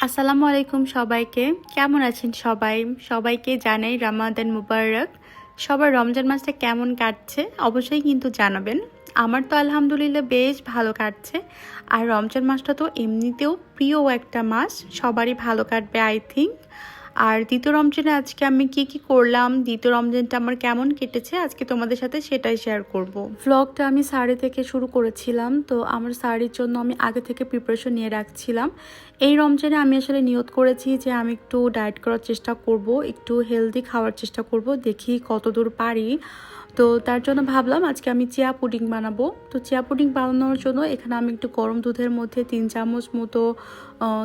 আসসালামু আলাইকুম সবাইকে। কেমন আছেন সবাই? সবাইকে জানাই রমাদান মুবারক। সবার রমজান মাসটা কেমন কাটছে অবশ্যই কিন্তু জানাবেন। আমার তো আলহামদুলিল্লাহ বেশ ভালো কাটছে। আর রমজান মাসটা তো এমনিতেও প্রিয় একটা মাস, সবারই ভালো কাটবে আই থিঙ্ক। আর দ্বিতীয় রমজানে আজকে আমি কি করলাম, দ্বিতীয় রমজানটা আমার কেমন কেটেছে আজকে তোমাদের সাথে সেটাই শেয়ার করব। ভ্লগটা আমি শাড়ি থেকে শুরু করেছিলাম, তো আমার শাড়ির জন্য আমি আগে থেকে প্রিপারেশন নিয়ে রাখছিলাম। এই রমজানে আমি আসলে নিয়ত করেছি যে আমি একটু ডায়েট করার চেষ্টা করব, একটু হেলদি খাওয়ার চেষ্টা করব, দেখি কতদূর পারি। তো তার জন্য ভাবলাম আজকে আমি চিয়া পুডিং বানাবো। তো চিয়া পুডিং বানানোর জন্য এখানে আমি একটু গরম দুধের মধ্যে 3 চামচ মতো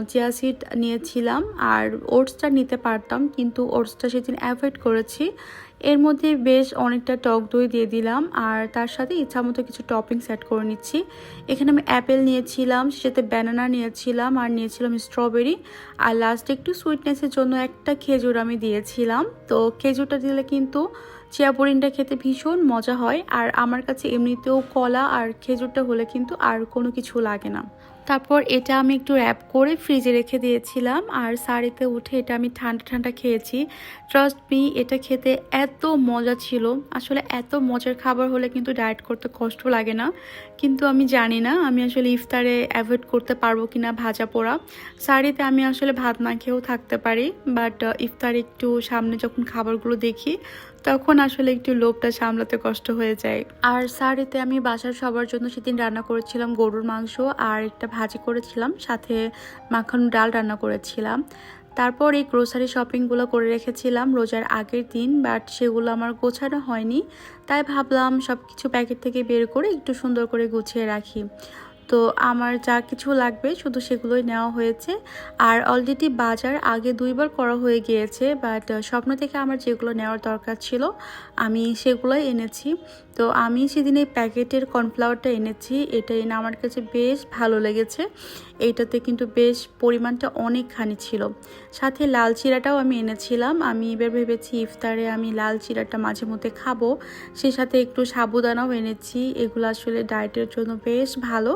চিয়া সিড নিয়েছিলাম। আর ওটসটা নিতে পারতাম, কিন্তু ওটসটা সেদিন অ্যাভয়েড করেছি। এর মধ্যে বেশ অনেকটা টক দই দিয়ে দিলাম, আর তার সাথে ইচ্ছা মতো কিছু টপিংস অ্যাড করে নিচ্ছি। এখানে আমি অ্যাপেল নিয়েছিলাম, সাথে ব্যানানা নিয়েছিলাম, আর নিয়েছিলাম স্ট্রবেরি, আর লাস্টে একটু সুইটনেসের জন্য একটা খেজুর আমি দিয়েছিলাম। তো খেজুরটা দিলে কিন্তু চিয়া পুডিংটা খেতে ভীষণ মজা হয়। আর আমার কাছে এমনিতেও কলা আর খেজুরটা হলে কিন্তু আর কোনো কিছু লাগে না। তারপর এটা আমি একটু র্যাপ করে ফ্রিজে রেখে দিয়েছিলাম, আর শাড়িতে উঠে এটা আমি ঠান্ডা ঠান্ডা খেয়েছি। ট্রাস্ট মি, এটা খেতে এত মজা ছিল। আসলে এত মজার খাবার হলে কিন্তু ডায়েট করতে কষ্ট লাগে না, কিন্তু আমি জানি না আমি আসলে ইফতারে অ্যাভয়েড করতে পারবো কিনা ভাজা পোড়া। শাড়িতে আমি আসলে ভাত না খেয়েও থাকতে পারি, বাট ইফতারে একটু সামনে যখন খাবারগুলো দেখি তখন আসলে একটু লোভটা সামলাতে কষ্ট হয়ে যায়। আর শাড়িতে আমি বাসার সবার জন্য সেদিন রান্না করেছিলাম গরুর মাংস, আর একটা ভাজি করেছিলাম, সাথে মাখন ডাল রান্না করেছিলাম। তারপর এই গ্রোসারি শপিংগুলো করে রেখেছিলাম রোজার আগের দিন, বাট সেগুলো আমার গোছানো হয়নি। তাই ভাবলাম সব কিছু প্যাকেট থেকে বের করে একটু সুন্দর করে গুছিয়ে রাখি। তো আমার যা কিছু লাগবে শুধু সেগুলোই নেওয়া হয়েছে। আর অলরেডি বাজার আগে 2বার করা হয়ে গিয়েছে, বাট স্বপ্ন থেকে আমার যেগুলো নেওয়ার দরকার ছিল আমি সেগুলোই এনেছি। তো আমি সেদিন এই প্যাকেটের কর্নফ্লাওয়ারটা এনেছি, এটা এনে আমার কাছে বেশ ভালো লেগেছে। এইটাতে কিন্তু বেশ পরিমাণটা অনেকখানি ছিল। সাথে লাল চিড়াটাও আমি এনেছিলাম। আমি এবার ভেবেছি ইফতারে আমি লাল চিড়াটা মাঝে মধ্যে খাবো। সেই সাথে একটু সাবুদানাও এনেছি, এগুলো আসলে ডায়েটের জন্য বেশ ভালো,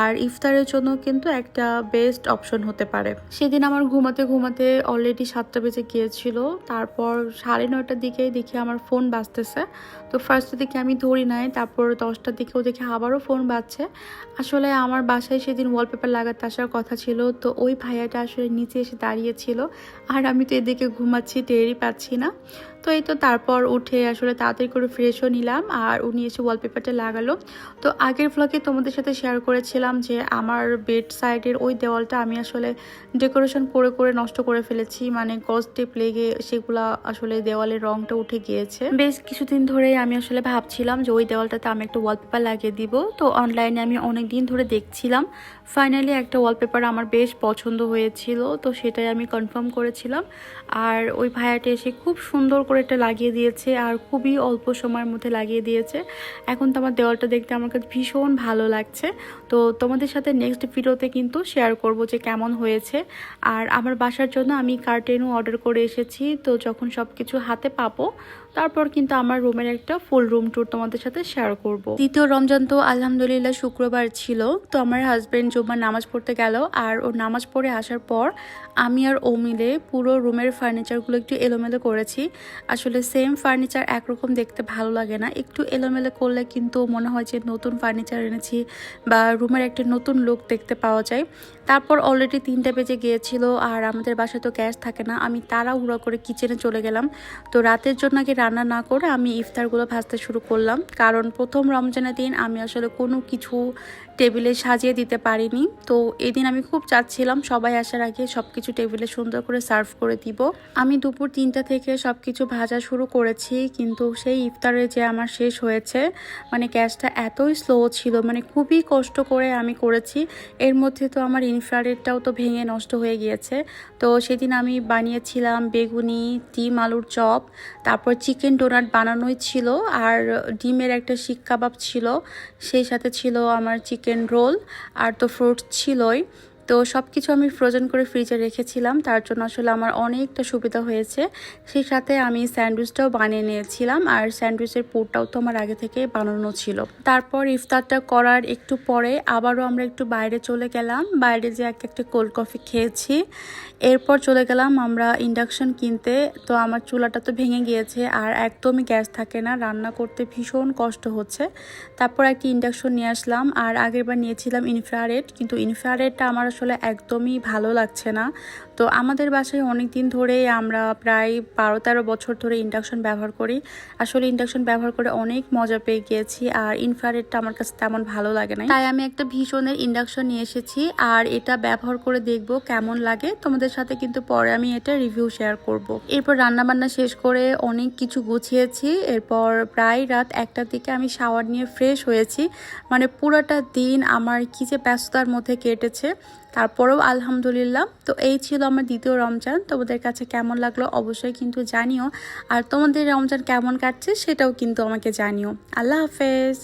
আর ইফতারের জন্য কিন্তু একটা বেস্ট অপশন হতে পারে। সেদিন আমার ঘুমাতে ঘুমাতে অলরেডি 7টা বেজে গিয়েছিল। তারপর 9:30টার দিকেই দেখি আমার ফোন বাজতেছে। তো ফার্স্টের দিকে আমি ধরি নাই, তারপর 10টার দিকেও দেখি আবারও ফোন বাজছে। আসলে আমার বাসায় সেদিন ওয়ালপেপার লাগাতে আসার কথা ছিল, তো ওই ভাইয়াটা আসলে নিচে এসে দাঁড়িয়েছিল, আর আমি তো এদিকে ঘুমাচ্ছি, টেরই পাচ্ছি না। তো এই তো তারপর উঠে আসলে তাড়াতাড়ি করে ফ্রেশও নিলাম, আর উনি এসে ওয়ালপেপারটা লাগালো। তো আগের ভ্লগে তোমাদের সাথে শেয়ার করেছিলাম যে আমার বেড সাইডের ওই দেওয়ালটা আমি আসলে ডেকোরেশন করে করে নষ্ট করে ফেলেছি, মানে গজ টেপ লেগে সেগুলা আসলে দেওয়ালের রংটা উঠে গিয়েছে। বেশ কিছুদিন ধরেই আমি আসলে ভাবছিলাম যে ওই দেওয়ালটাতে আমি একটা ওয়ালপেপার লাগিয়ে দিব। তো অনলাইনে আমি অনেক দিন ধরে দেখছিলাম, ফাইনালি একটা ওয়ালপেপার আমার বেশ পছন্দ হয়েছিল, তো সেটাই আমি কনফার্ম করেছিলাম। আর ওই ভাইয়াটা এসে খুব সুন্দর করে এটা লাগিয়ে দিয়েছে, আর খুবই অল্প সময়ের মধ্যে লাগিয়ে দিয়েছে। এখন তো আমার দেওয়ালটা দেখতে আমার কাছে ভীষণ ভালো লাগছে। তো তোমাদের সাথে নেক্সট ভিডিওতে কিন্তু শেয়ার করব যে কেমন হয়েছে। আর আমার বাসার জন্য আমি কার্টেনও অর্ডার করে এসেছি, তো যখন সব কিছু হাতে পাবো তারপর কিন্তু আমার রুমের একটা ফুল রুম ট্যুর তোমাদের সাথে শেয়ার করব। দ্বিতীয় রমজান তো আলহামদুলিল্লাহ শুক্রবার ছিল। তো আমার হাজব্যান্ড জুম্মার নামাজ পড়তে গেল, আর ও নামাজ পড়ে আসার পর আমি আর ও মিলে পুরো রুমের ফার্নিচারগুলো একটু এলোমেলো করেছি। আসলে সেম ফার্নিচার একরকম দেখতে ভালো লাগে না, একটু এলোমেলো করলে কিন্তু মনে হয় যে নতুন ফার্নিচার এনেছি বা রুমের একটা নতুন লুক দেখতে পাওয়া যায়। তারপর অলরেডি 3টা বেজে গিয়েছিল, আর আমাদের বাসায় তো গ্যাস থাকে না। আমি তাড়াহুড়া করে কিচেনে চলে গেলাম। তো রাতের জন্য আগে রান্না না করে আমি ইফতারগুলো ভাজতে শুরু করলাম, কারণ প্রথম রমজানের দিন আমি আসলে কোনো কিছু টেবিলে সাজিয়ে দিতে পারিনি। তো এদিন আমি খুব চাচ্ছিলাম সবাই আসার আগে সব কিছু টেবিলে সুন্দর করে সার্ভ করে দিব। আমি দুপুর 3টা থেকে সব কিছু ভাজা শুরু করেছি, কিন্তু সেই ইফতারে যে আমার শেষ হয়েছে, মানে গ্যাসটা এতই স্লো ছিল, মানে খুবই কষ্ট করে আমি করেছি। এর মধ্যে তো আমার ইনফ্রারেডটাও তো ভেঙে নষ্ট হয়ে গিয়েছে। তো সেদিন আমি বানিয়েছিলাম বেগুনি, ডিম আলুর চপ, তারপর চিকেন ডোনাট বানানোই ছিল, আর ডিমের একটা শিক কাবাব ছিল, সেই সাথে ছিল আমার চিকেন রোল, আর তো ফ্রুটস ছিলই। তো সব কিছু আমি ফ্রোজেন করে ফ্রিজে রেখেছিলাম, তার জন্য আসলে আমার অনেকটা সুবিধা হয়েছে। সেই সাথে আমি স্যান্ডউইচটাও বানিয়ে নিয়েছিলাম, আর স্যান্ডউইচের পুরটাও তো আমার আগে থেকে বানানো ছিল। তারপর ইফতারটা করার একটু পরে আবারও আমরা একটু বাইরে চলে গেলাম, বাইরে যে একটা কোল্ড কফি খেয়েছি। এরপর চলে গেলাম আমরা ইন্ডাকশন কিনতে। তো আমার চুলাটা তো ভেঙে গিয়েছে, আর একদমই গ্যাস থাকে না, রান্না করতে ভীষণ কষ্ট হচ্ছে। তারপর একটি ইন্ডাকশন নিয়ে আসলাম, আর আগেরবার নিয়েছিলাম ইনফ্রারেড, কিন্তু ইনফ্রারেডটা আমার আসলে একদমই ভালো লাগছে না। তো আমাদের বাসায় অনেক দিন ধরেই আমরা প্রায় 12-13 বছর ধরে ইন্ডাকশন ব্যবহার করি। আসলে ইন্ডাকশন ব্যবহার করে অনেক মজা পেয়ে গিয়েছি, আর ইনফ্রারেডটা আমার কাছে তেমন ভালো লাগে না, তাই আমি একটা ভীষণের ইন্ডাকশন নিয়ে এসেছি, আর এটা ব্যবহার করে দেখব কেমন লাগে। তোমাদের সাথে কিন্তু পরে আমি এটা রিভিউ শেয়ার করব। এরপর রান্নাবান্না শেষ করে অনেক কিছু গুছিয়েছি। এরপর প্রায় রাত 1টার দিকে আমি শাওয়ার নিয়ে ফ্রেশ হয়েছি। মানে পুরোটা দিন আমার কি যে ব্যস্ততার মধ্যে কেটেছে, তারপরেও আলহামদুলিল্লাহ। তো এই ছিল আমার দ্বিতীয় রমজান। তোমাদের কাছে কেমন লাগলো অবশ্যই কিন্তু জানিও, আর তোমাদের রমজান কেমন কাটছে সেটাও কিন্তু আমাকে জানিও। আল্লাহ হাফেজ।